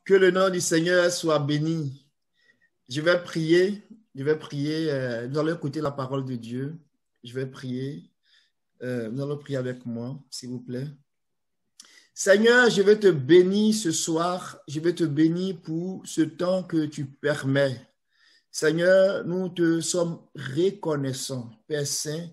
Que le nom du Seigneur soit béni. Je vais prier, nous allons écouter la parole de Dieu. Je vais prier, nous allons prier avec moi, s'il vous plaît. Seigneur, je vais te bénir ce soir, je vais te bénir pour ce temps que tu permets. Seigneur, nous te sommes reconnaissants, Père Saint,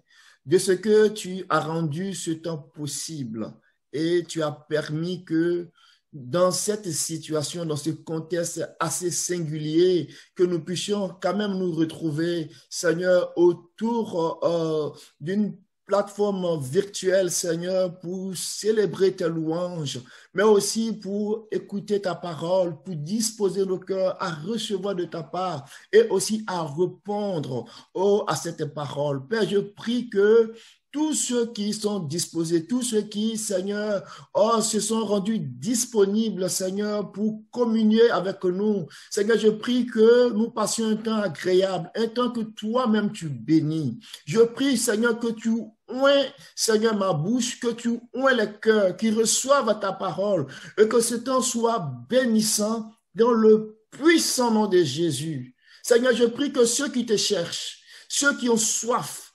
de ce que tu as rendu ce temps possible et tu as permis que dans cette situation, dans ce contexte assez singulier, que nous puissions quand même nous retrouver, Seigneur, autour d'une plateforme virtuelle, Seigneur, pour célébrer tes louanges, mais aussi pour écouter ta parole, pour disposer nos cœurs à recevoir de ta part et aussi à répondre à cette parole. Père, je prie que tous ceux qui sont disposés, tous ceux qui, Seigneur, se sont rendus disponibles, Seigneur, pour communier avec nous. Seigneur, je prie que nous passions un temps agréable, un temps que toi-même tu bénis. Je prie, Seigneur, que tu oins, Seigneur, ma bouche, que tu oins les cœurs, qui reçoivent ta parole et que ce temps soit bénissant dans le puissant nom de Jésus. Seigneur, je prie que ceux qui te cherchent, ceux qui ont soif,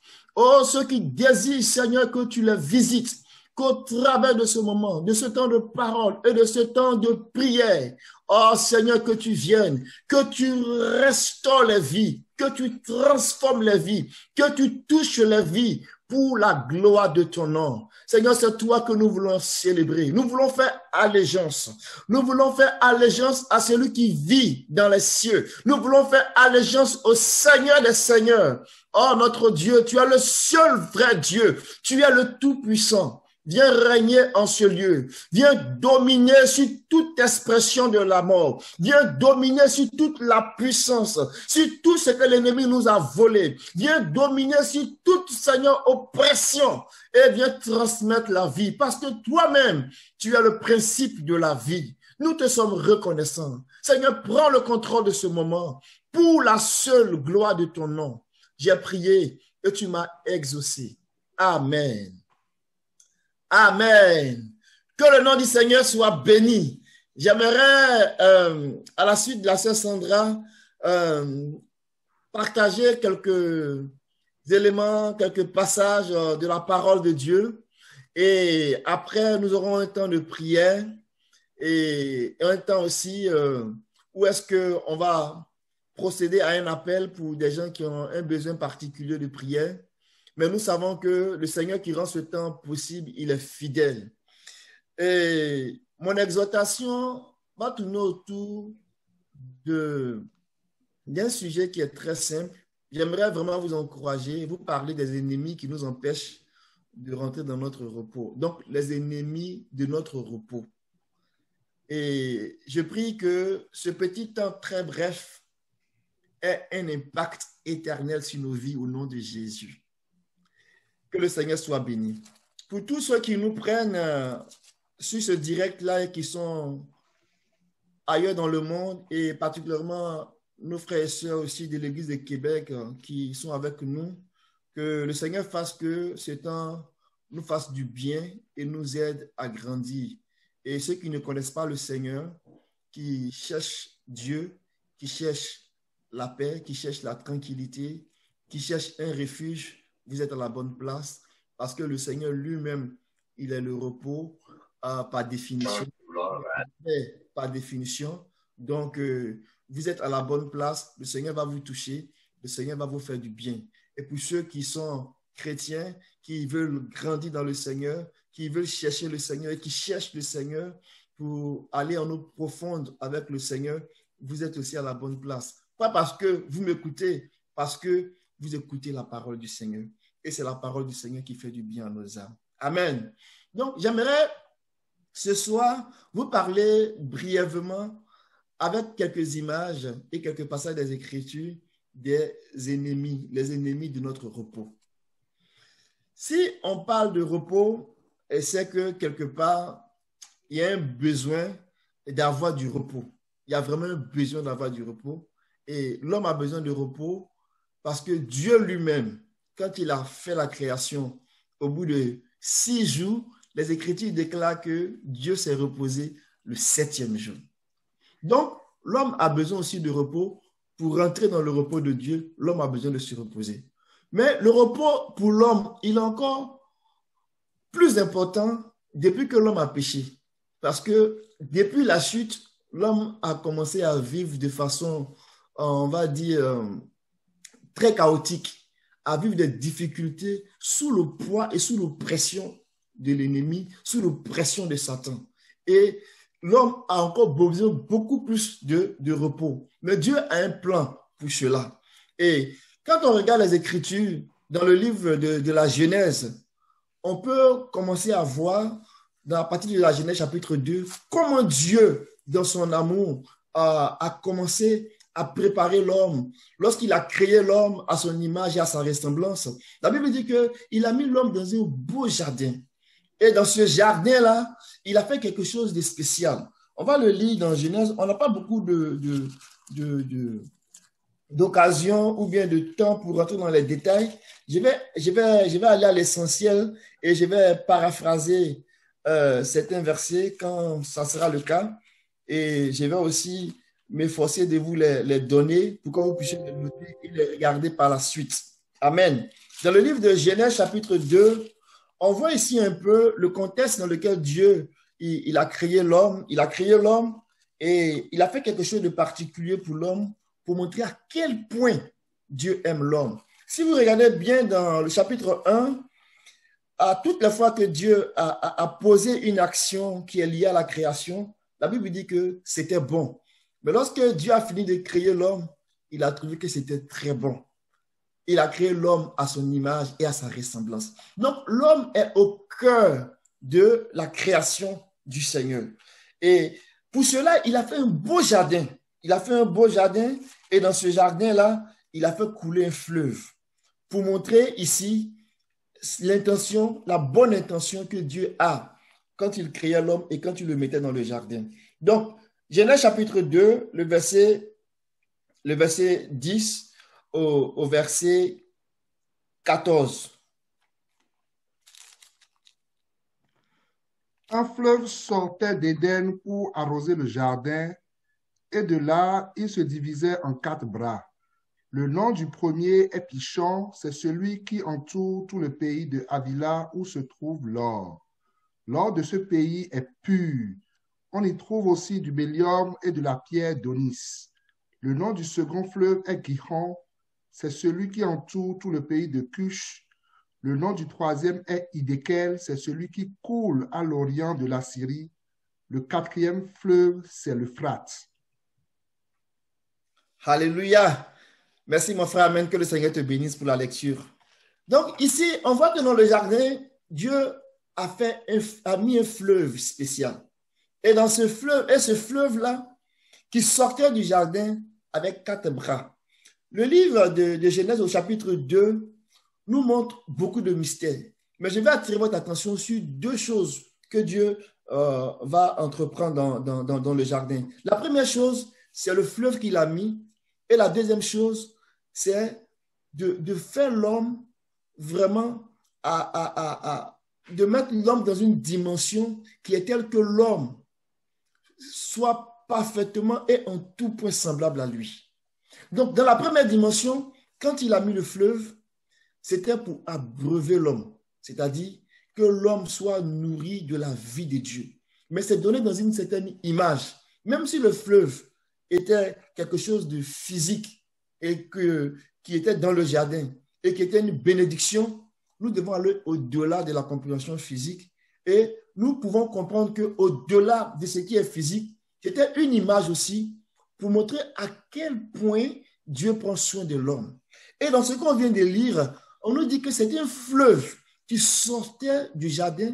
ceux qui désirent, Seigneur, que tu les visites, qu'au travers de ce moment, de ce temps de parole et de ce temps de prière, Seigneur, que tu viennes, que tu restaures les vies, que tu transformes les vies, que tu touches les vies pour la gloire de ton nom. Seigneur, c'est toi que nous voulons célébrer. Nous voulons faire allégeance. Nous voulons faire allégeance à celui qui vit dans les cieux. Nous voulons faire allégeance au Seigneur des Seigneurs. Oh, notre Dieu, tu es le seul vrai Dieu. Tu es le Tout-Puissant. Viens régner en ce lieu. Viens dominer sur toute expression de la mort. Viens dominer sur toute la puissance, sur tout ce que l'ennemi nous a volé. Viens dominer sur toute, Seigneur, oppression et viens transmettre la vie parce que toi-même, tu es le principe de la vie. Nous te sommes reconnaissants. Seigneur, prends le contrôle de ce moment pour la seule gloire de ton nom. J'ai prié et tu m'as exaucé. Amen. Amen. Que le nom du Seigneur soit béni. J'aimerais, à la suite de la sœur Sandra, partager quelques éléments, quelques passages de la parole de Dieu. Et après, nous aurons un temps de prière et un temps aussi où est-ce qu'on va procéder à un appel pour des gens qui ont un besoin particulier de prière. Mais nous savons que le Seigneur qui rend ce temps possible, il est fidèle. Et mon exhortation va tourner autour d'un sujet qui est très simple. J'aimerais vraiment vous encourager, vous parler des ennemis qui nous empêchent de rentrer dans notre repos. Donc, les ennemis de notre repos. Et je prie que ce petit temps très bref ait un impact éternel sur nos vies au nom de Jésus. Que le Seigneur soit béni. Pour tous ceux qui nous prennent sur ce direct-là et qui sont ailleurs dans le monde, et particulièrement nos frères et sœurs aussi de l'Église de Québec qui sont avec nous, que le Seigneur fasse que ce temps nous fasse du bien et nous aide à grandir. Et ceux qui ne connaissent pas le Seigneur, qui cherchent Dieu, qui cherchent la paix, qui cherchent la tranquillité, qui cherchent un refuge, vous êtes à la bonne place parce que le Seigneur lui-même, il est le repos par définition. Par définition. Donc, vous êtes à la bonne place. Le Seigneur va vous toucher. Le Seigneur va vous faire du bien. Et pour ceux qui sont chrétiens, qui veulent grandir dans le Seigneur, qui veulent chercher le Seigneur et qui cherchent le Seigneur pour aller en eau profonde avec le Seigneur, vous êtes aussi à la bonne place. Pas parce que vous m'écoutez, parce que vous écoutez la parole du Seigneur. Et c'est la parole du Seigneur qui fait du bien à nos âmes. Amen. Donc, j'aimerais ce soir vous parler brièvement avec quelques images et quelques passages des Écritures des ennemis, les ennemis de notre repos. Si on parle de repos, c'est que quelque part, il y a un besoin d'avoir du repos. Il y a vraiment un besoin d'avoir du repos. Et l'homme a besoin de repos parce que Dieu lui-même, quand il a fait la création, au bout de 6 jours, les Écritures déclarent que Dieu s'est reposé le 7e jour. Donc, l'homme a besoin aussi de repos. Pour rentrer dans le repos de Dieu, l'homme a besoin de se reposer. Mais le repos pour l'homme, il est encore plus important depuis que l'homme a péché. Parce que depuis la chute, l'homme a commencé à vivre de façon, on va dire, très chaotique, à vivre des difficultés sous le poids et sous l'oppression de l'ennemi, sous l'oppression de Satan. Et l'homme a encore besoin beaucoup plus de repos. Mais Dieu a un plan pour cela. Et quand on regarde les Écritures, dans le livre de la Genèse, on peut commencer à voir, à partir de la Genèse chapitre 2, comment Dieu, dans son amour, a commencé à préparer l'homme. Lorsqu'il a créé l'homme à son image et à sa ressemblance, la Bible dit qu'il a mis l'homme dans un beau jardin. Et dans ce jardin-là, il a fait quelque chose de spécial. On va le lire dans Genèse. On n'a pas beaucoup d'occasion ou bien de temps pour rentrer dans les détails. Je vais aller à l'essentiel et je vais paraphraser certains versets quand ça sera le cas. Et je vais aussi m'efforcer de vous les donner pour que vous puissiez les noter et les regarder par la suite. Amen. Dans le livre de Genèse chapitre 2, on voit ici un peu le contexte dans lequel Dieu il a créé l'homme. Il a créé l'homme et il a fait quelque chose de particulier pour l'homme pour montrer à quel point Dieu aime l'homme. Si vous regardez bien dans le chapitre 1, à toutes les fois que Dieu a posé une action qui est liée à la création, la Bible dit que c'était bon. Mais lorsque Dieu a fini de créer l'homme, il a trouvé que c'était très bon. Il a créé l'homme à son image et à sa ressemblance. Donc, l'homme est au cœur de la création du Seigneur. Et pour cela, il a fait un beau jardin. Il a fait un beau jardin et dans ce jardin-là, il a fait couler un fleuve pour montrer ici l'intention, la bonne intention que Dieu a quand il créait l'homme et quand il le mettait dans le jardin. Donc, Genèse chapitre 2, le verset 10 au verset 14. Un fleuve sortait d'Éden pour arroser le jardin, et de là, il se divisait en 4 bras. Le nom du premier est Pishon, c'est celui qui entoure tout le pays de Havila où se trouve l'or. L'or de ce pays est pur. On y trouve aussi du bélium et de la pierre d'Onis. Le nom du second fleuve est Gihon, c'est celui qui entoure tout le pays de Cush. Le nom du troisième est Hiddekel, c'est celui qui coule à l'orient de la Syrie. Le quatrième fleuve, c'est l'Euphrate. Alléluia. Merci mon frère, amen, que le Seigneur te bénisse pour la lecture. Donc ici, on voit que dans le jardin, Dieu a mis un fleuve spécial. Et dans ce fleuve-là, qui sortait du jardin avec 4 bras. Le livre de Genèse au chapitre 2 nous montre beaucoup de mystères. Mais je vais attirer votre attention sur 2 choses que Dieu va entreprendre dans le jardin. La première chose, c'est le fleuve qu'il a mis. Et la deuxième chose, c'est de faire l'homme vraiment de mettre l'homme dans une dimension qui est telle que l'homme soit parfaitement et en tout point semblable à lui. Donc, dans la première dimension, quand il a mis le fleuve, c'était pour abreuver l'homme, c'est-à-dire que l'homme soit nourri de la vie de Dieu. Mais c'est donné dans une certaine image. Même si le fleuve était quelque chose de physique et qui était dans le jardin et qui était une bénédiction, nous devons aller au-delà de la compréhension physique et nous pouvons comprendre qu'au-delà de ce qui est physique, c'était une image aussi pour montrer à quel point Dieu prend soin de l'homme. Et dans ce qu'on vient de lire, on nous dit que c'était un fleuve qui sortait du jardin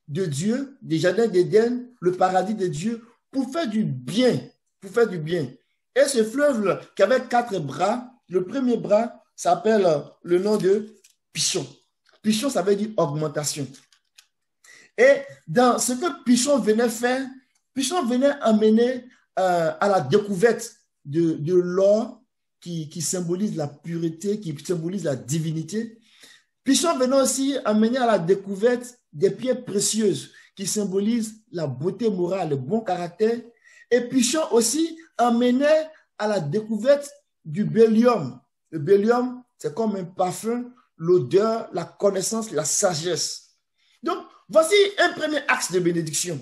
de Dieu, du jardin d'Éden, le paradis de Dieu, pour faire du bien. Pour faire du bien. Et ce fleuve qui avait 4 bras, le premier bras s'appelle le nom de Pishon. Pishon, ça veut dire augmentation. Et dans ce que Pishon venait faire, Pishon venait amener à la découverte de l'or qui symbolise la pureté, qui symbolise la divinité. Pishon venait aussi amener à la découverte des pierres précieuses qui symbolisent la beauté morale, le bon caractère. épluchant aussi amenait à la découverte du bdellium. Le bdellium, c'est comme un parfum, l'odeur, la connaissance, la sagesse. Donc, voici un premier axe de bénédiction.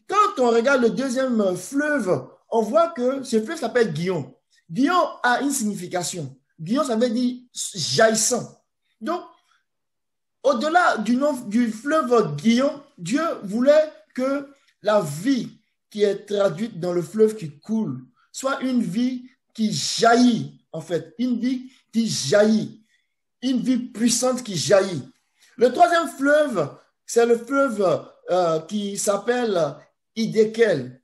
Quand on regarde le deuxième fleuve, on voit que ce fleuve s'appelle Gihon. Gihon a une signification. Gihon, ça veut dire jaillissant. Donc, au-delà du nom du fleuve Gihon, Dieu voulait que la vie qui est traduite dans le fleuve qui coule soit une vie qui jaillit, en fait, une vie qui jaillit, une vie puissante qui jaillit. Le troisième fleuve, c'est le fleuve qui s'appelle Hiddekel,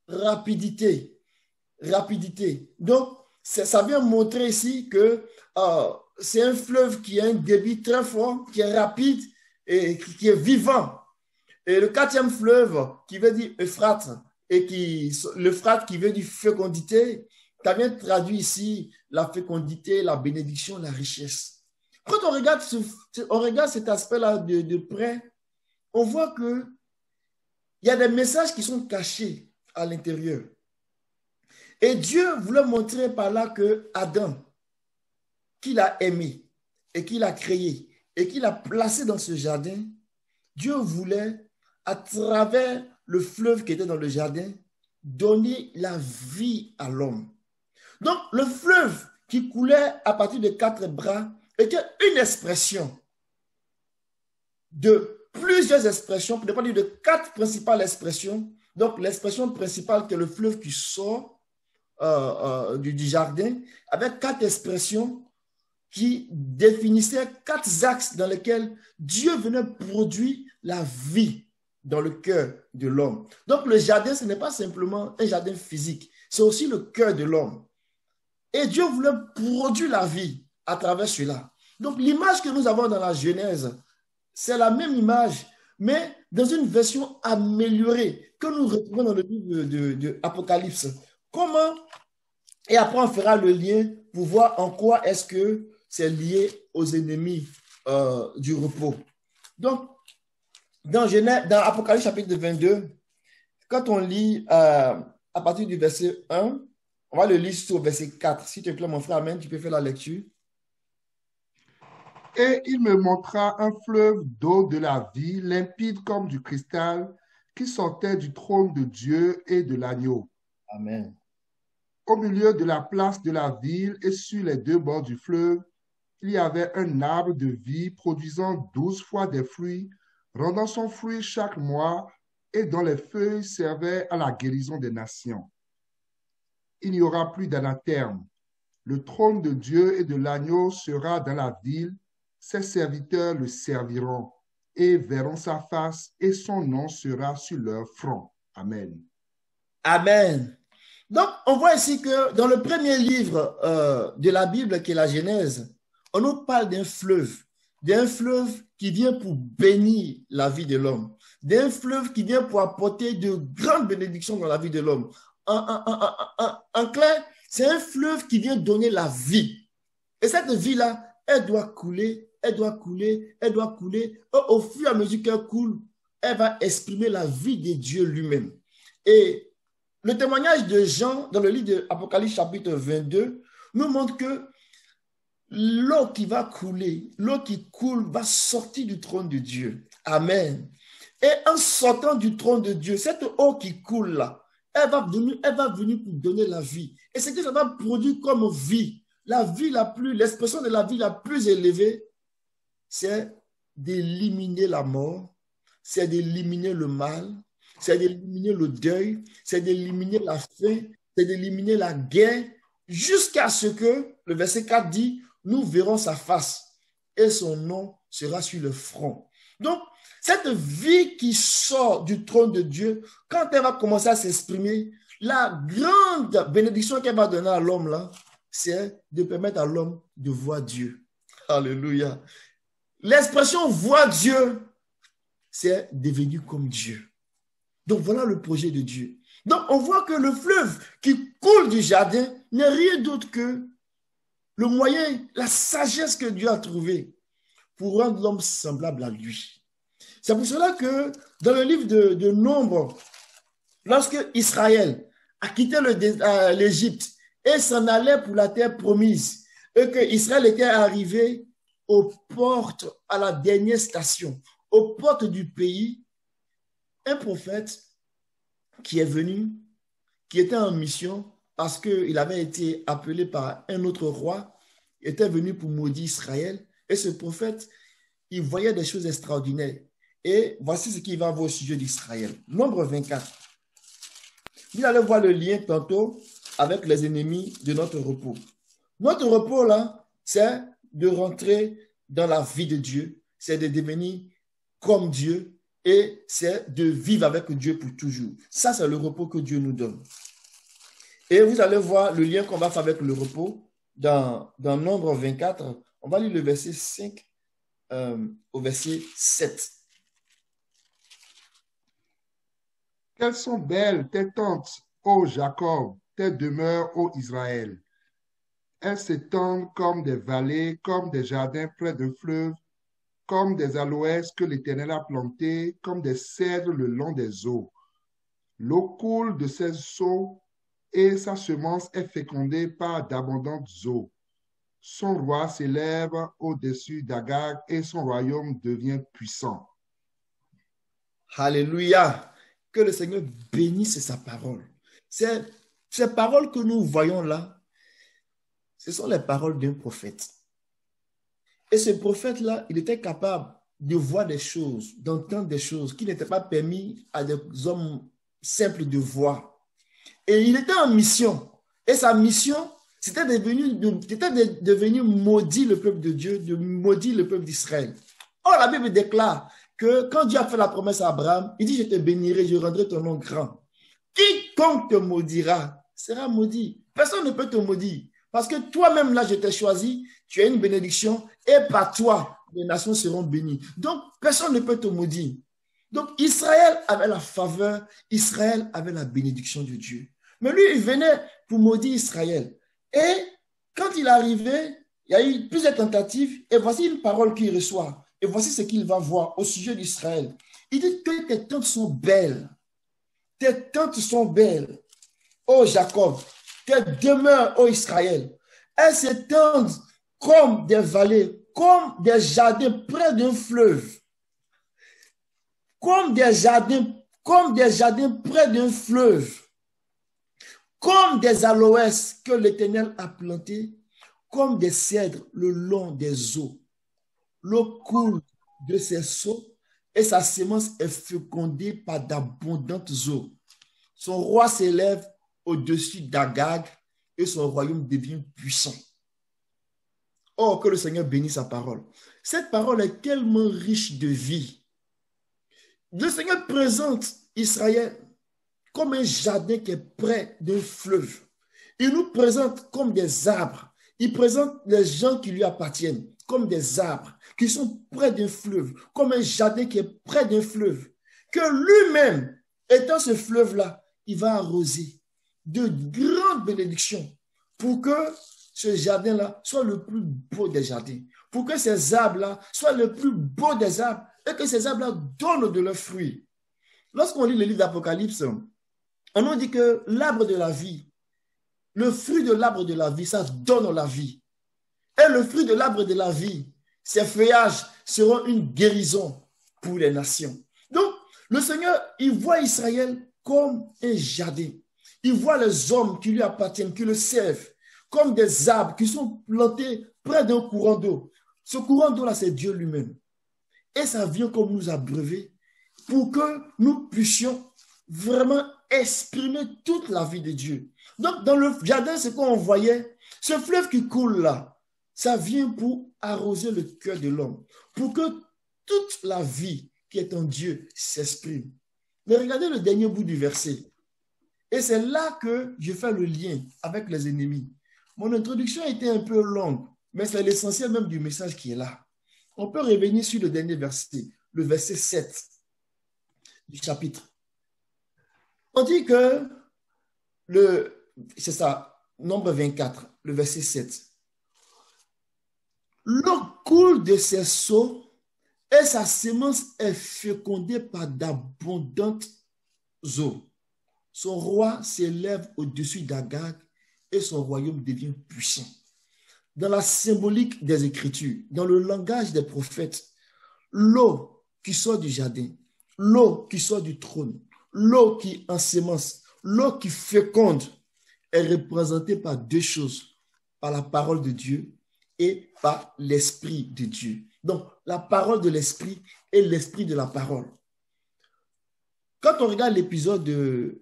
rapidité, rapidité. Donc, ça vient montrer ici que c'est un fleuve qui a un débit très fort, qui est rapide et qui est vivant. Et le quatrième fleuve qui veut dire Euphrate, et l'Euphrate qui veut dire fécondité, ça vient traduire ici la fécondité, la bénédiction, la richesse. Quand on regarde cet aspect-là de près, on voit qu'il y a des messages qui sont cachés à l'intérieur. Et Dieu voulait montrer par là que Adam, qu'il a aimé et qu'il a créé et qu'il a placé dans ce jardin, Dieu voulait, à travers le fleuve qui était dans le jardin, donner la vie à l'homme. Donc, le fleuve qui coulait à partir de 4 bras était une expression de plusieurs expressions, pour ne pas dire de 4 principales expressions. Donc, l'expression principale qui est le fleuve qui sort du jardin, avec 4 expressions qui définissaient 4 axes dans lesquels Dieu venait produire la vie dans le cœur de l'homme. Donc, le jardin, ce n'est pas simplement un jardin physique, c'est aussi le cœur de l'homme. Et Dieu voulait produire la vie à travers cela. Donc, l'image que nous avons dans la Genèse, c'est la même image, mais dans une version améliorée que nous retrouvons dans le livre de Apocalypse. Comment? Et après, on fera le lien pour voir en quoi est-ce que c'est lié aux ennemis du repos. Donc, dans Apocalypse chapitre 22, quand on lit à partir du verset 1, on va le lire au verset 4. S'il te plaît, mon frère, Amen, tu peux faire la lecture. Et il me montra un fleuve d'eau de la vie, limpide comme du cristal, qui sortait du trône de Dieu et de l'agneau. Amen. Au milieu de la place de la ville et sur les 2 bords du fleuve, il y avait un arbre de vie produisant 12 fois des fruits, rendant son fruit chaque mois et dont les feuilles servaient à la guérison des nations. Il n'y aura plus d'anathème. Le trône de Dieu et de l'agneau sera dans la ville. Ses serviteurs le serviront et verront sa face et son nom sera sur leur front. Amen. Amen. Donc, on voit ici que dans le premier livre de la Bible, qui est la Genèse, on nous parle d'un fleuve qui vient pour bénir la vie de l'homme, d'un fleuve qui vient pour apporter de grandes bénédictions dans la vie de l'homme. En clair, c'est un fleuve qui vient donner la vie. Et cette vie-là, elle doit couler, elle doit couler, elle doit couler. Au fur et à mesure qu'elle coule, elle va exprimer la vie de Dieu lui-même. Et le témoignage de Jean dans le livre de Apocalypse chapitre 22 nous montre que l'eau qui va couler, l'eau qui coule va sortir du trône de Dieu. Amen. Et en sortant du trône de Dieu, cette eau qui coule là, elle va venir pour donner la vie. Et ce que ça va produire comme vie, l'expression de la vie la plus élevée, c'est d'éliminer la mort, c'est d'éliminer le mal, c'est d'éliminer le deuil, c'est d'éliminer la faim, c'est d'éliminer la guerre, jusqu'à ce que, le verset 4 dit, nous verrons sa face et son nom sera sur le front. Donc, cette vie qui sort du trône de Dieu, quand elle va commencer à s'exprimer, la grande bénédiction qu'elle va donner à l'homme là, c'est de permettre à l'homme de voir Dieu. Alléluia. L'expression voir Dieu, c'est devenir comme Dieu. Donc voilà le projet de Dieu. Donc on voit que le fleuve qui coule du jardin n'est rien d'autre que le moyen, la sagesse que Dieu a trouvée pour rendre l'homme semblable à lui. C'est pour cela que dans le livre de Nombres, lorsque Israël a quitté l'Égypte et s'en allait pour la terre promise, et que Israël était arrivé aux portes, à la dernière station, aux portes du pays, un prophète qui est venu, qui était en mission parce qu'il avait été appelé par un autre roi, était venu pour maudire Israël. Et ce prophète, il voyait des choses extraordinaires. Et voici ce qu'il va voir au sujet d'Israël. Nombre 24. Vous allez voir le lien tantôt avec les ennemis de notre repos. Notre repos, là, c'est de rentrer dans la vie de Dieu, c'est de devenir comme Dieu et c'est de vivre avec Dieu pour toujours. Ça, c'est le repos que Dieu nous donne. Et vous allez voir le lien qu'on va faire avec le repos dans Nombre 24. On va lire le verset 5 au verset 7. Quelles sont belles tes tentes, ô Jacob, tes demeures, ô Israël. Elles s'étendent comme des vallées, comme des jardins près d'un fleuve, comme des aloès que l'Éternel a plantés, comme des cèdres le long des eaux. L'eau coule de ses seaux et sa semence est fécondée par d'abondantes eaux. Son roi s'élève au-dessus d'Agag et son royaume devient puissant. Alléluia. Que le Seigneur bénisse sa parole. Ces paroles que nous voyons là, ce sont les paroles d'un prophète. Et ce prophète-là, il était capable de voir des choses, d'entendre des choses qui n'étaient pas permis à des hommes simples de voir. Et il était en mission. Et sa mission, c'était de devenir maudit le peuple de Dieu, de maudire le peuple d'Israël. Or, la Bible déclare que quand Dieu a fait la promesse à Abraham, il dit, je te bénirai, je rendrai ton nom grand. Quiconque te maudira sera maudit. Personne ne peut te maudire. Parce que toi-même, là, je t'ai choisi, tu as une bénédiction, et par toi, les nations seront bénies. Donc, personne ne peut te maudire. Donc, Israël avait la faveur, Israël avait la bénédiction de Dieu. Mais lui, il venait pour maudire Israël. Et quand il arrivait, il y a eu plusieurs tentatives, et voici une parole qu'il reçoit. Et voici ce qu'il va voir au sujet d'Israël. Il dit que tes tentes sont belles. Tes tentes sont belles, ô Jacob. Tes demeures, ô Israël. Elles s'étendent comme des vallées, comme des jardins près d'un fleuve. Comme des jardins près d'un fleuve. Comme des aloès que l'Éternel a plantés, comme des cèdres le long des eaux. L'eau coule de ses seaux et sa semence est fécondée par d'abondantes eaux. Son roi s'élève au-dessus d'Agag et son royaume devient puissant. Oh, que le Seigneur bénisse sa parole. Cette parole est tellement riche de vie. Le Seigneur présente Israël comme un jardin qui est près d'un fleuve. Il nous présente comme des arbres. Il présente les gens qui lui appartiennent comme des arbres qui sont près d'un fleuve, comme un jardin qui est près d'un fleuve. Que lui-même, étant ce fleuve-là, il va arroser de grandes bénédictions pour que ce jardin-là soit le plus beau des jardins, pour que ces arbres-là soient le plus beau des arbres et que ces arbres-là donnent de leurs fruits. Lorsqu'on lit le livre d'Apocalypse, on nous dit que l'arbre de la vie, le fruit de l'arbre de la vie, ça donne la vie. Et le fruit de l'arbre de la vie, ses feuillages seront une guérison pour les nations. Donc, le Seigneur, il voit Israël comme un jardin. Il voit les hommes qui lui appartiennent, qui le servent, comme des arbres qui sont plantés près d'un courant d'eau. Ce courant d'eau-là, c'est Dieu lui-même. Et ça vient comme nous abreuver pour que nous puissions vraiment exprimer toute la vie de Dieu. Donc, dans le jardin, ce qu'on voyait, ce fleuve qui coule là, ça vient pour arroser le cœur de l'homme, pour que toute la vie qui est en Dieu s'exprime. Mais regardez le dernier bout du verset. Et c'est là que je fais le lien avec les ennemis. Mon introduction a été un peu longue, mais c'est l'essentiel même du message qui est là. On peut revenir sur le dernier verset, le verset 7 du chapitre. On dit que c'est ça, Nombre 24, le verset 7. L'eau coule de ses seaux et sa semence est fécondée par d'abondantes eaux. son roi s'élève au-dessus d'Agag et son royaume devient puissant. Dans la symbolique des Écritures, dans le langage des prophètes, l'eau qui sort du jardin, l'eau qui sort du trône, l'eau qui ensémence, l'eau qui féconde est représentée par deux choses, par la parole de Dieu et par l'Esprit de Dieu. Donc, la parole de l'Esprit et l'Esprit de la parole. Quand on regarde l'épisode de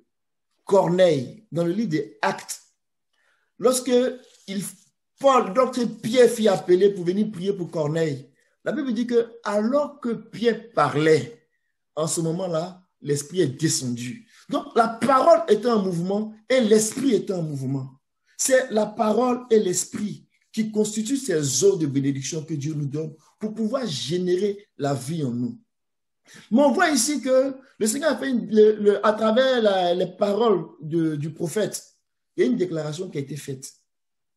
Corneille dans le livre des Actes, lorsque Pierre fut appelé pour venir prier pour Corneille, la Bible dit que alors que Pierre parlait, en ce moment-là, l'Esprit est descendu. Donc, la parole était en mouvement et l'Esprit était en mouvement. C'est la parole et l'Esprit qui constituent ces eaux de bénédiction que Dieu nous donne pour pouvoir générer la vie en nous. Mais on voit ici que le Seigneur a fait, à travers les paroles du prophète, il y a une déclaration qui a été faite.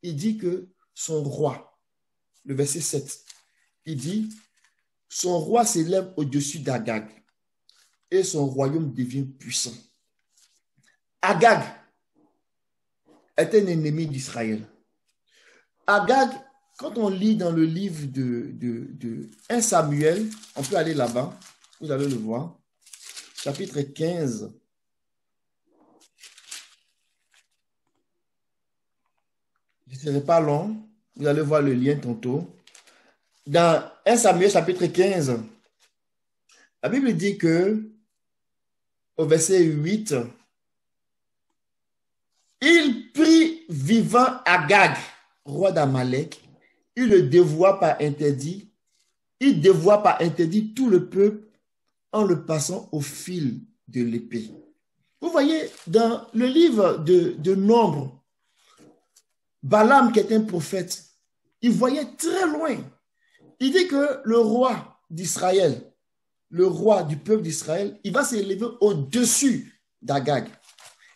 Il dit que son roi, le verset 7, il dit, son roi s'élève au-dessus d'Agag et son royaume devient puissant. Agag est un ennemi d'Israël. Agag, quand on lit dans le livre de 1 Samuel, on peut aller là-bas, vous allez le voir, chapitre 15. Ce n'est pas long, vous allez voir le lien tantôt. Dans 1 Samuel, chapitre 15, la Bible dit que, au verset 8, il prit vivant Agag, roi d'Amalek, il le dévoua par interdit, tout le peuple en le passant au fil de l'épée. Vous voyez, dans le livre de Nombres, Balaam, qui est un prophète, il voyait très loin. Il dit que le roi d'Israël, le roi du peuple d'Israël, il va s'élever au-dessus d'Agag.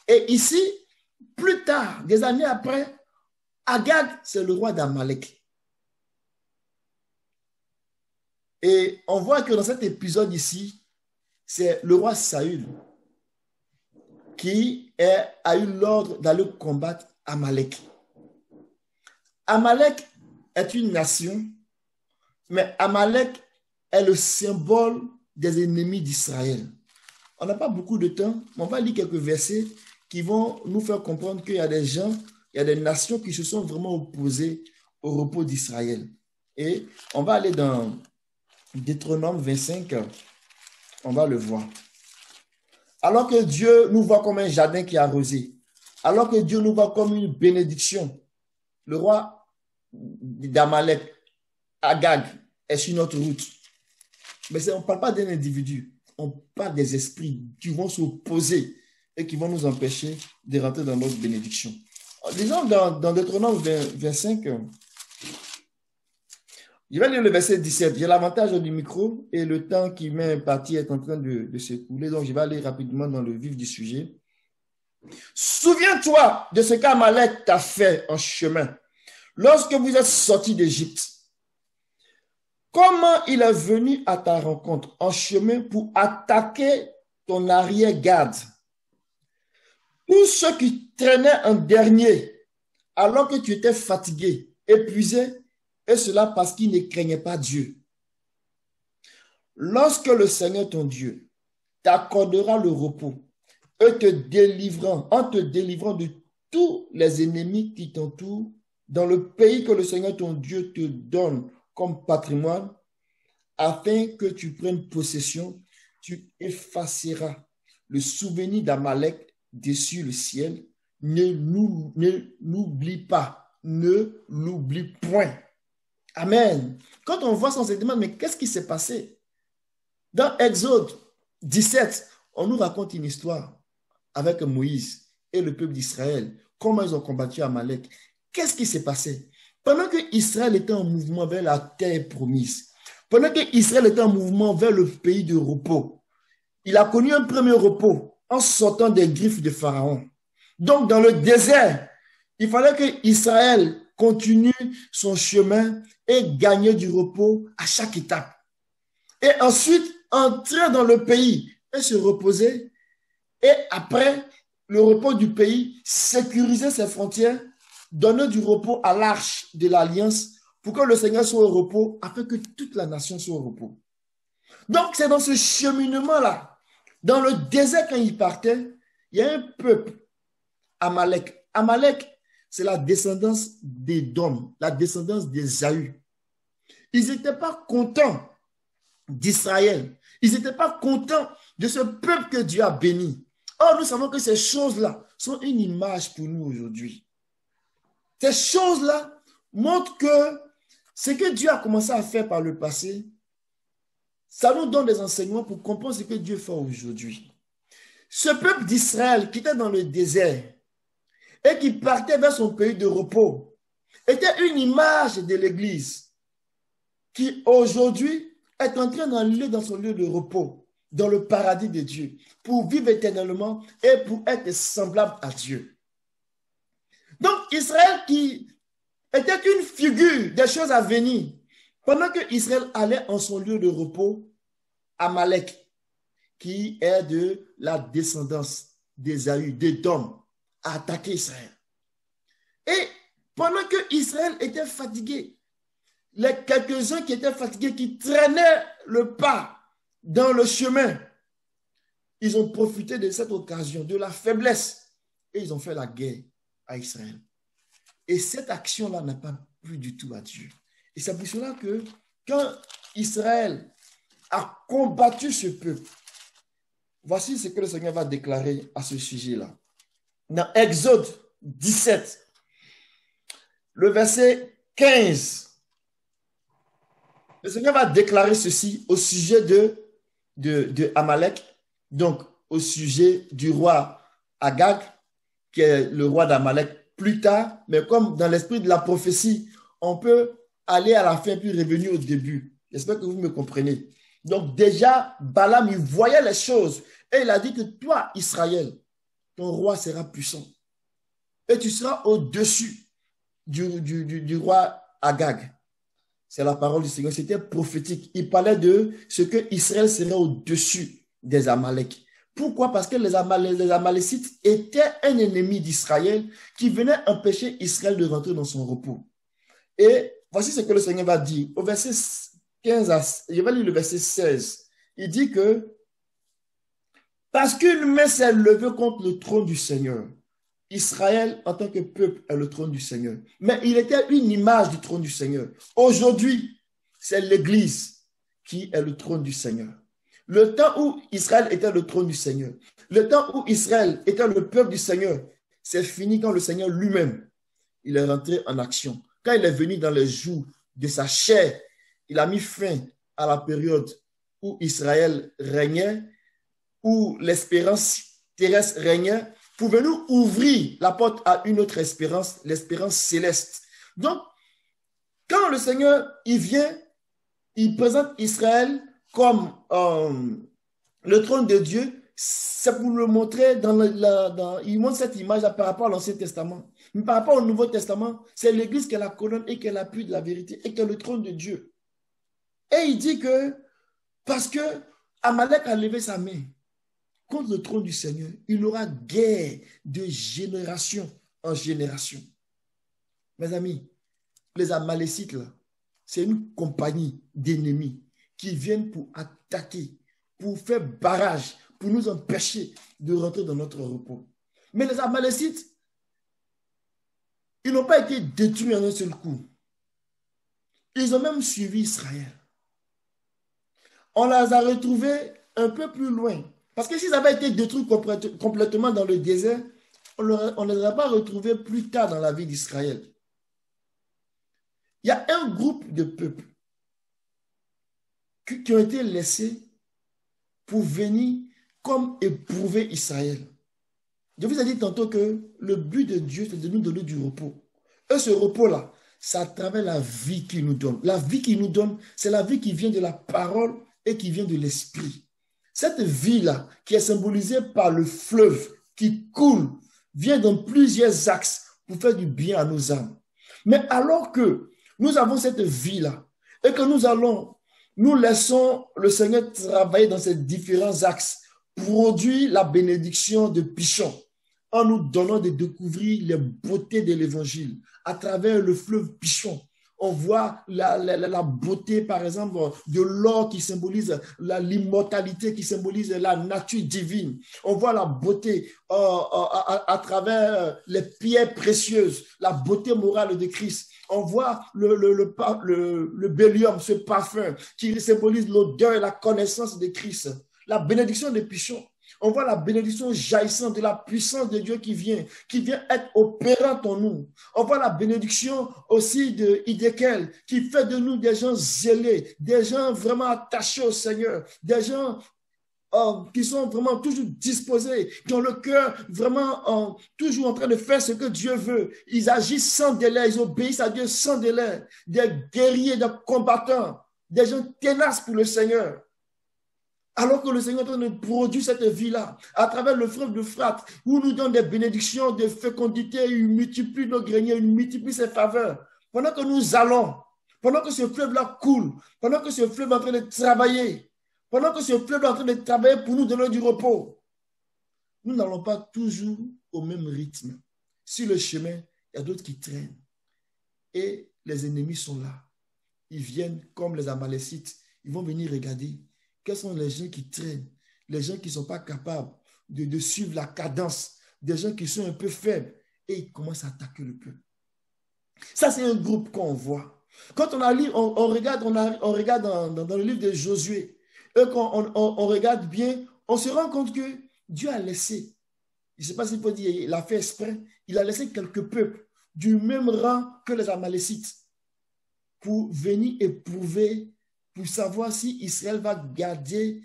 Et ici, plus tard, des années après, Agag, c'est le roi d'Amalek. Et on voit que dans cet épisode ici, c'est le roi Saül qui a eu l'ordre d'aller combattre Amalek. Amalek est une nation, mais Amalek est le symbole des ennemis d'Israël. On n'a pas beaucoup de temps, mais on va lire quelques versets qui vont nous faire comprendre qu'il y a des gens, il y a des nations qui se sont vraiment opposées au repos d'Israël. Et on va aller dans Deutéronome 25, on va le voir. Alors que Dieu nous voit comme un jardin qui est arrosé, alors que Dieu nous voit comme une bénédiction, le roi d'Amalek, Agag, est sur notre route. Mais on ne parle pas d'un individu, on parle des esprits qui vont s'opposer et qui vont nous empêcher de rentrer dans notre bénédiction. Disons dans Deutéronome 25, je vais lire le verset 17. J'ai l'avantage du micro et le temps qui m'est imparti est en train de s'écouler, donc je vais aller rapidement dans le vif du sujet. Souviens-toi de ce qu'Amalek t'a fait en chemin lorsque vous êtes sortis d'Égypte. Comment il est venu à ta rencontre en chemin pour attaquer ton arrière-garde? Tous ceux qui traînaient en dernier, alors que tu étais fatigué, épuisé, et cela parce qu'ils ne craignaient pas Dieu. Lorsque le Seigneur ton Dieu t'accordera le repos et en te délivrant de tous les ennemis qui t'entourent dans le pays que le Seigneur ton Dieu te donne comme patrimoine, afin que tu prennes possession, tu effaceras le souvenir d'Amalek dessus le ciel. Ne l'oublie pas, ne l'oublie point. Amen. Quand on voit ça, on se demande, mais qu'est-ce qui s'est passé? Dans Exode 17, on nous raconte une histoire avec Moïse et le peuple d'Israël, comment ils ont combattu Amalek. Qu'est-ce qui s'est passé? Pendant que Israël était en mouvement vers la terre promise, pendant que Israël était en mouvement vers le pays de repos, il a connu un premier repos en sortant des griffes de Pharaon. Donc, dans le désert, il fallait que Israël continue son chemin et gagner du repos à chaque étape. Et ensuite, entrer dans le pays et se reposer. Et après, le repos du pays, sécuriser ses frontières, donner du repos à l'arche de l'Alliance pour que le Seigneur soit au repos, afin que toute la nation soit au repos. Donc, c'est dans ce cheminement-là, dans le désert quand il partait, il y a un peuple, Amalek. Amalek, c'est la descendance d'Édom, la descendance d'Ésaü. Ils n'étaient pas contents d'Israël. Ils n'étaient pas contents de ce peuple que Dieu a béni. Or, nous savons que ces choses-là sont une image pour nous aujourd'hui. Ces choses-là montrent que ce que Dieu a commencé à faire par le passé, ça nous donne des enseignements pour comprendre ce que Dieu fait aujourd'hui. Ce peuple d'Israël qui était dans le désert et qui partait vers son pays de repos était une image de l'Église qui aujourd'hui est en train d'aller dans son lieu de repos, dans le paradis de Dieu, pour vivre éternellement et pour être semblable à Dieu. Donc Israël qui était une figure des choses à venir, pendant que Israël allait en son lieu de repos, Amalek, qui est de la descendance d'Ésaü, d'Édom, a attaqué Israël. Et pendant que Israël était fatigué, les quelques-uns qui étaient fatigués, qui traînaient le pas dans le chemin, ils ont profité de cette occasion, de la faiblesse, et ils ont fait la guerre à Israël. Et cette action-là n'a pas plu du tout à Dieu. Et c'est pour cela que quand Israël a combattu ce peuple, voici ce que le Seigneur va déclarer à ce sujet-là. Dans Exode 17, le verset 15, le Seigneur va déclarer ceci au sujet de Amalek, donc au sujet du roi Agag, qui est le roi d'Amalek plus tard, mais comme dans l'esprit de la prophétie, on peut aller à la fin puis revenir au début. J'espère que vous me comprenez. Donc déjà, Balaam, il voyait les choses et il a dit que toi, Israël, ton roi sera puissant et tu seras au-dessus du roi Agag. C'est la parole du Seigneur, c'était prophétique. Il parlait de ce que Israël serait au-dessus des Amalek. Pourquoi? Parce que les Amalécites étaient un ennemi d'Israël qui venait empêcher Israël de rentrer dans son repos. Et voici ce que le Seigneur va dire. Au verset 15, je vais lire le verset 16. Il dit que parce qu'une main s'est levée contre le trône du Seigneur, Israël, en tant que peuple, est le trône du Seigneur. Mais il était une image du trône du Seigneur. Aujourd'hui, c'est l'Église qui est le trône du Seigneur. Le temps où Israël était le trône du Seigneur, le temps où Israël était le peuple du Seigneur, c'est fini quand le Seigneur lui-même, il est rentré en action. Quand il est venu dans les jours de sa chair, il a mis fin à la période où Israël régnait, où l'espérance terrestre régnait, pour venir ouvrir la porte à une autre espérance, l'espérance céleste. Donc, quand le Seigneur, il vient, il présente Israël comme le trône de Dieu, c'est pour le montrer, il montre cette image par rapport à l'Ancien Testament. Mais par rapport au Nouveau Testament, c'est l'Église qui est la colonne et qui est l'appui de la vérité et qui est le trône de Dieu. Et il dit que, parce que Amalek a levé sa main contre le trône du Seigneur, il aura guerre de génération en génération. Mes amis, les Amalécites, là, c'est une compagnie d'ennemis qui viennent pour attaquer, pour faire barrage, pour nous empêcher de rentrer dans notre repos. Mais les Amalécites, ils n'ont pas été détruits en un seul coup. Ils ont même suivi Israël. On les a retrouvés un peu plus loin. Parce que s'ils avaient été détruits complètement dans le désert, on ne les a pas retrouvés plus tard dans la vie d'Israël. Il y a un groupe de peuples qui ont été laissés pour venir comme éprouver Israël. Je vous ai dit tantôt que le but de Dieu, c'est de nous donner du repos. Et ce repos-là, c'est à travers la vie qu'il nous donne. La vie qu'il nous donne, c'est la vie qui vient de la parole et qui vient de l'esprit. Cette vie-là, qui est symbolisée par le fleuve qui coule, vient dans plusieurs axes pour faire du bien à nos âmes. Mais alors que nous avons cette vie-là et que nous laissons le Seigneur travailler dans ces différents axes, produire la bénédiction de Pichon, en nous donnant de découvrir les beautés de l'évangile à travers le fleuve Pichon. On voit la beauté, par exemple, de l'or qui symbolise l'immortalité, qui symbolise la nature divine. On voit la beauté à travers les pierres précieuses, la beauté morale de Christ. On voit le bélium, ce parfum qui symbolise l'odeur et la connaissance de Christ. La bénédiction des Pichons. On voit la bénédiction jaillissante de la puissance de Dieu qui vient être opérante en nous. On voit la bénédiction aussi de Idékel qui fait de nous des gens zélés, des gens vraiment attachés au Seigneur, des gens qui sont vraiment toujours disposés, qui ont le cœur vraiment toujours en train de faire ce que Dieu veut. Ils agissent sans délai, ils obéissent à Dieu sans délai. Des guerriers, des combattants, des gens tenaces pour le Seigneur. Alors que le Seigneur est en train de produire cette vie-là, à travers le fleuve d'Euphrate, où nous donne des bénédictions, de fécondité, il multiplie nos greniers, il multiplie ses faveurs. Pendant que nous allons, pendant que ce fleuve-là coule, pendant que ce fleuve est en train de travailler, pendant que ce fleuve est en train de travailler pour nous donner du repos, nous n'allons pas toujours au même rythme. Sur le chemin, il y a d'autres qui traînent. Et les ennemis sont là. Ils viennent comme les Amalécites. Ils vont venir regarder. Quels sont les gens qui traînent, les gens qui ne sont pas capables de suivre la cadence, des gens qui sont un peu faibles, et ils commencent à attaquer le peuple. Ça, c'est un groupe qu'on voit. Quand on regarde dans le livre de Josué, et quand on regarde bien, on se rend compte que Dieu a laissé, je ne sais pas s'il peut dire, il a fait exprès, il a laissé quelques peuples du même rang que les Amalécites pour venir éprouver, pour savoir si Israël va garder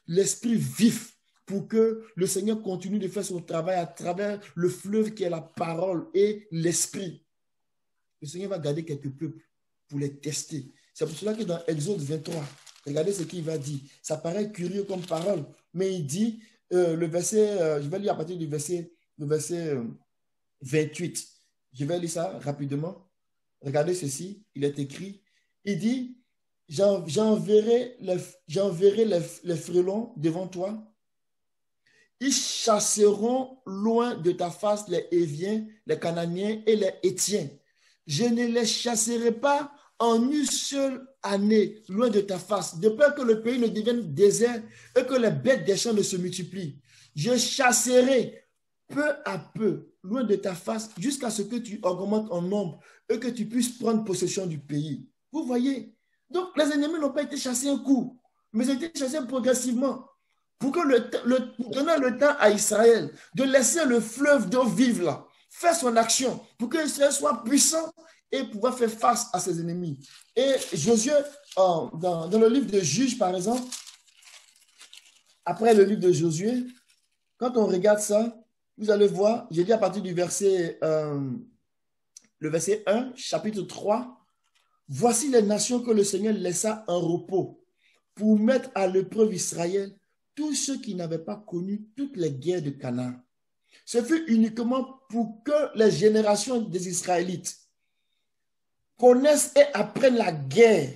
l'esprit vif pour que le Seigneur continue de faire son travail à travers le fleuve qui est la parole et l'esprit. Le Seigneur va garder quelques peuples pour les tester. C'est pour cela que dans Exode 23, regardez ce qu'il va dire. Ça paraît curieux comme parole, mais il dit, le verset, je vais lire à partir du verset 28. Je vais lire ça rapidement. Regardez ceci, il est écrit. Il dit, j'enverrai les frelons devant toi. Ils chasseront loin de ta face les Héviens, les Cananéens et les Hétiens. Je ne les chasserai pas en une seule année loin de ta face, de peur que le pays ne devienne désert et que les bêtes des champs ne se multiplient. Je chasserai peu à peu loin de ta face jusqu'à ce que tu augmentes en nombre et que tu puisses prendre possession du pays. Vous voyez? Donc, les ennemis n'ont pas été chassés un coup, mais ils ont été chassés progressivement pour que donner le temps à Israël de laisser le fleuve d'eau vive là, faire son action pour que Israël soit puissant et pouvoir faire face à ses ennemis. Et Josué, dans le livre de Juges, par exemple, après le livre de Josué, quand on regarde ça, vous allez voir, j'ai dit à partir du verset 1, chapitre 3, voici les nations que le Seigneur laissa en repos pour mettre à l'épreuve Israël, tous ceux qui n'avaient pas connu toutes les guerres de Canaan. Ce fut uniquement pour que les générations des Israélites connaissent et apprennent la guerre,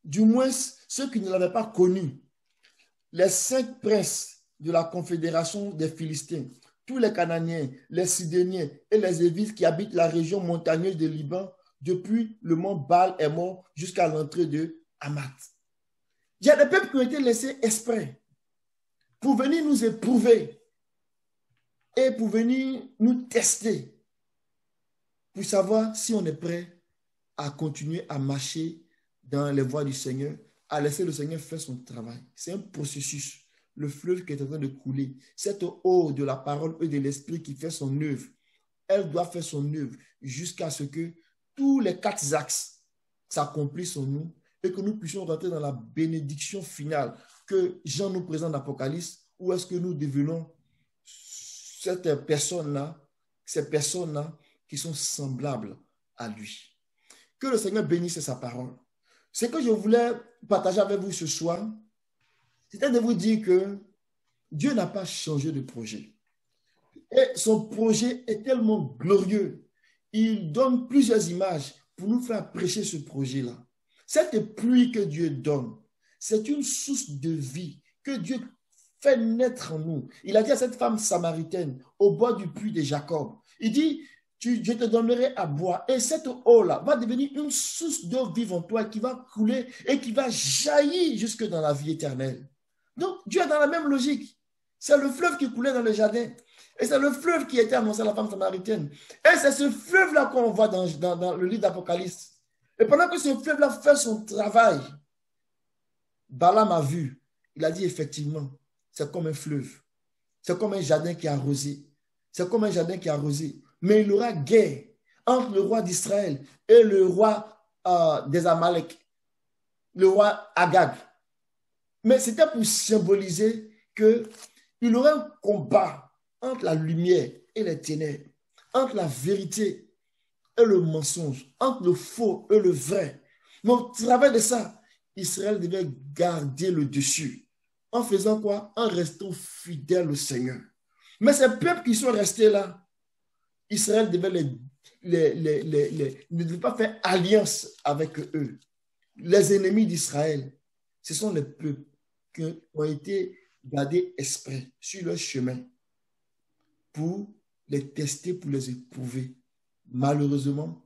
du moins ceux qui ne l'avaient pas connue. Les 5 princes de la confédération des Philistins, tous les Cananéens, les Sidéniens et les Évites qui habitent la région montagneuse du Liban, depuis le mont Baal-Hémon jusqu'à l'entrée de Hamath. Il y a des peuples qui ont été laissés exprès pour venir nous éprouver et pour venir nous tester, pour savoir si on est prêt à continuer à marcher dans les voies du Seigneur, à laisser le Seigneur faire son travail. C'est un processus. Le fleuve qui est en train de couler, cette eau de la parole et de l'esprit qui fait son œuvre, elle doit faire son œuvre jusqu'à ce que tous les 4 axes s'accomplissent en nous et que nous puissions rentrer dans la bénédiction finale que Jean nous présente dans l'Apocalypse, où est-ce que nous devenons ces personnes-là qui sont semblables à lui. Que le Seigneur bénisse sa parole. Ce que je voulais partager avec vous ce soir, c'était de vous dire que Dieu n'a pas changé de projet. Et son projet est tellement glorieux. Il donne plusieurs images pour nous faire prêcher ce projet-là. Cette pluie que Dieu donne, c'est une source de vie que Dieu fais naître en nous. Il a dit à cette femme samaritaine, au bord du puits de Jacob, il dit, je te donnerai à boire. Et cette eau-là va devenir une source d'eau vive en toi qui va couler et qui va jaillir jusque dans la vie éternelle. Donc, Dieu est dans la même logique. C'est le fleuve qui coulait dans le jardin. Et c'est le fleuve qui était annoncé à la femme samaritaine. Et c'est ce fleuve-là qu'on voit dans le livre d'Apocalypse. Et pendant que ce fleuve-là fait son travail, Balaam a vu. Il a dit effectivement, c'est comme un fleuve. C'est comme un jardin qui est arrosé. C'est comme un jardin qui est arrosé. Mais il y aura guerre entre le roi d'Israël et le roi des Amalek, le roi Agag. Mais c'était pour symboliser qu'il y aurait un combat entre la lumière et les ténèbres, entre la vérité et le mensonge, entre le faux et le vrai. Mais au travers de ça, Israël devait garder le dessus. En faisant quoi? En restant fidèle au Seigneur. Mais ces peuples qui sont restés là, Israël devait ne devait pas faire alliance avec eux. Les ennemis d'Israël, ce sont les peuples qui ont été gardés exprès sur leur chemin pour les tester, pour les éprouver. Malheureusement,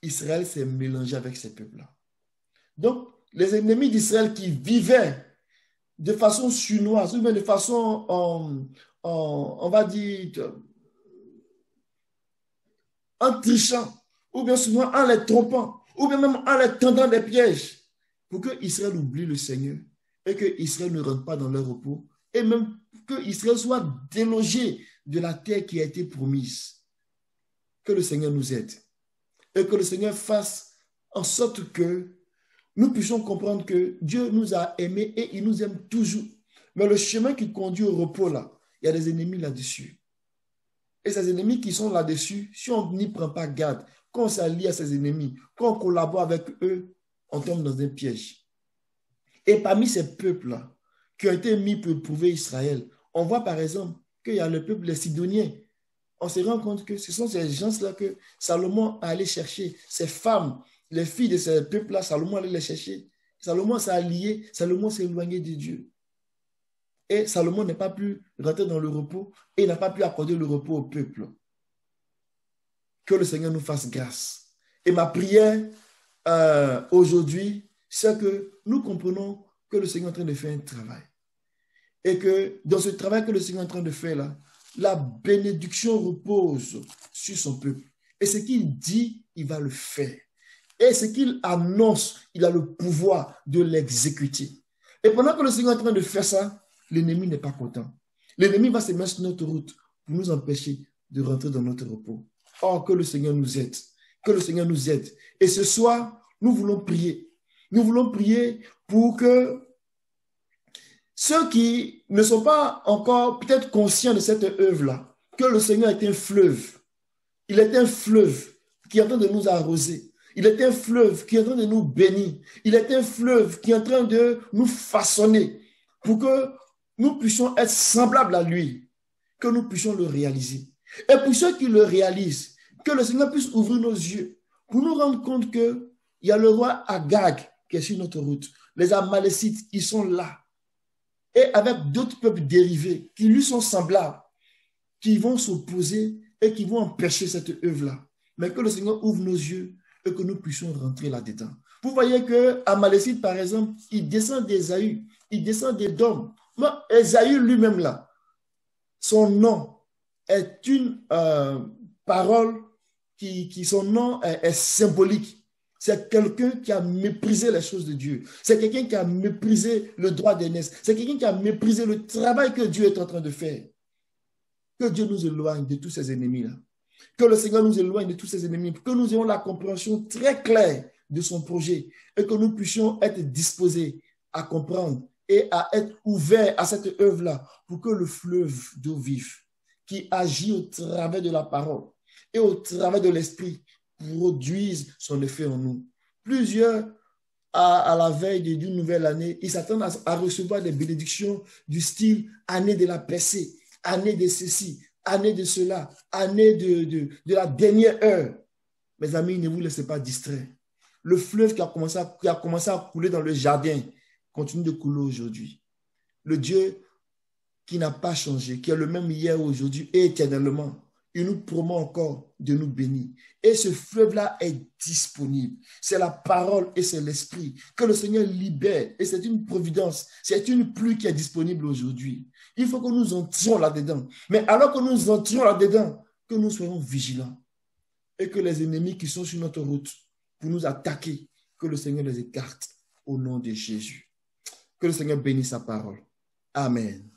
Israël s'est mélangé avec ces peuples-là. Donc, les ennemis d'Israël qui vivaient de façon chinoise, ou même de façon, on va dire, en trichant, ou bien souvent en les trompant, ou bien même en les tendant des pièges, pour que Israël oublie le Seigneur et que Israël ne rentre pas dans leur repos, et même que Israël soit délogé de la terre qui a été promise. Que le Seigneur nous aide et que le Seigneur fasse en sorte que nous puissions comprendre que Dieu nous a aimés et il nous aime toujours. Mais le chemin qui conduit au repos, là, il y a des ennemis là-dessus. Et ces ennemis qui sont là-dessus, si on n'y prend pas garde, quand on s'allie à ces ennemis, quand on collabore avec eux, on tombe dans un piège. Et parmi ces peuples-là, qui ont été mis pour éprouver Israël, on voit par exemple qu'il y a le peuple des Sidoniens. On se rend compte que ce sont ces gens-là que Salomon a allé chercher, ces femmes, les filles de ces peuples-là, Salomon allait les chercher. Salomon s'est allié, Salomon s'est éloigné de Dieu. Et Salomon n'a pas pu rentrer dans le repos et n'a pas pu accorder le repos au peuple. Que le Seigneur nous fasse grâce. Et ma prière aujourd'hui, c'est que nous comprenons que le Seigneur est en train de faire un travail. Et que dans ce travail que le Seigneur est en train de faire là, la bénédiction repose sur son peuple. Et ce qu'il dit, il va le faire. Et ce qu'il annonce, il a le pouvoir de l'exécuter. Et pendant que le Seigneur est en train de faire ça, l'ennemi n'est pas content. L'ennemi va se mettre sur notre route pour nous empêcher de rentrer dans notre repos. Or, que le Seigneur nous aide. Que le Seigneur nous aide. Et ce soir, nous voulons prier. Nous voulons prier pour que ceux qui ne sont pas encore peut-être conscients de cette œuvre-là, que le Seigneur est un fleuve. Il est un fleuve qui est en train de nous arroser. Il est un fleuve qui est en train de nous bénir. Il est un fleuve qui est en train de nous façonner pour que nous puissions être semblables à lui, que nous puissions le réaliser. Et pour ceux qui le réalisent, que le Seigneur puisse ouvrir nos yeux pour nous rendre compte qu'il y a le roi Agag qui est sur notre route. Les Amalécites, ils sont là. Et avec d'autres peuples dérivés qui lui sont semblables, qui vont s'opposer et qui vont empêcher cette œuvre-là. Mais que le Seigneur ouvre nos yeux et que nous puissions rentrer là-dedans. Vous voyez que Amalécite, par exemple, il descend d'Ésaü, il descend d'Édom. Mais Ésaü lui-même là, son nom est une parole qui son nom est symbolique. C'est quelqu'un qui a méprisé les choses de Dieu. C'est quelqu'un qui a méprisé le droit d'aînesse. C'est quelqu'un qui a méprisé le travail que Dieu est en train de faire. Que Dieu nous éloigne de tous ces ennemis-là. Que le Seigneur nous éloigne de tous ces ennemis. Que nous ayons la compréhension très claire de son projet et que nous puissions être disposés à comprendre et à être ouverts à cette œuvre-là pour que le fleuve d'eau vive qui agit au travers de la parole et au travers de l'esprit produise son effet en nous. Plusieurs, à la veille d'une nouvelle année, ils s'attendent à recevoir des bénédictions du style année de la percée, année de ceci, année de cela, année de la dernière heure. Mes amis, ne vous laissez pas distraire. Le fleuve qui a commencé à couler dans le jardin continue de couler aujourd'hui. Le Dieu qui n'a pas changé, qui est le même hier, aujourd'hui et éternellement. Il nous promet encore de nous bénir. Et ce fleuve-là est disponible. C'est la parole et c'est l'esprit que le Seigneur libère. Et c'est une providence. C'est une pluie qui est disponible aujourd'hui. Il faut que nous entrions là-dedans. Mais alors que nous entrions là-dedans, que nous soyons vigilants. Et que les ennemis qui sont sur notre route pour nous attaquer, que le Seigneur les écarte au nom de Jésus. Que le Seigneur bénisse sa parole. Amen.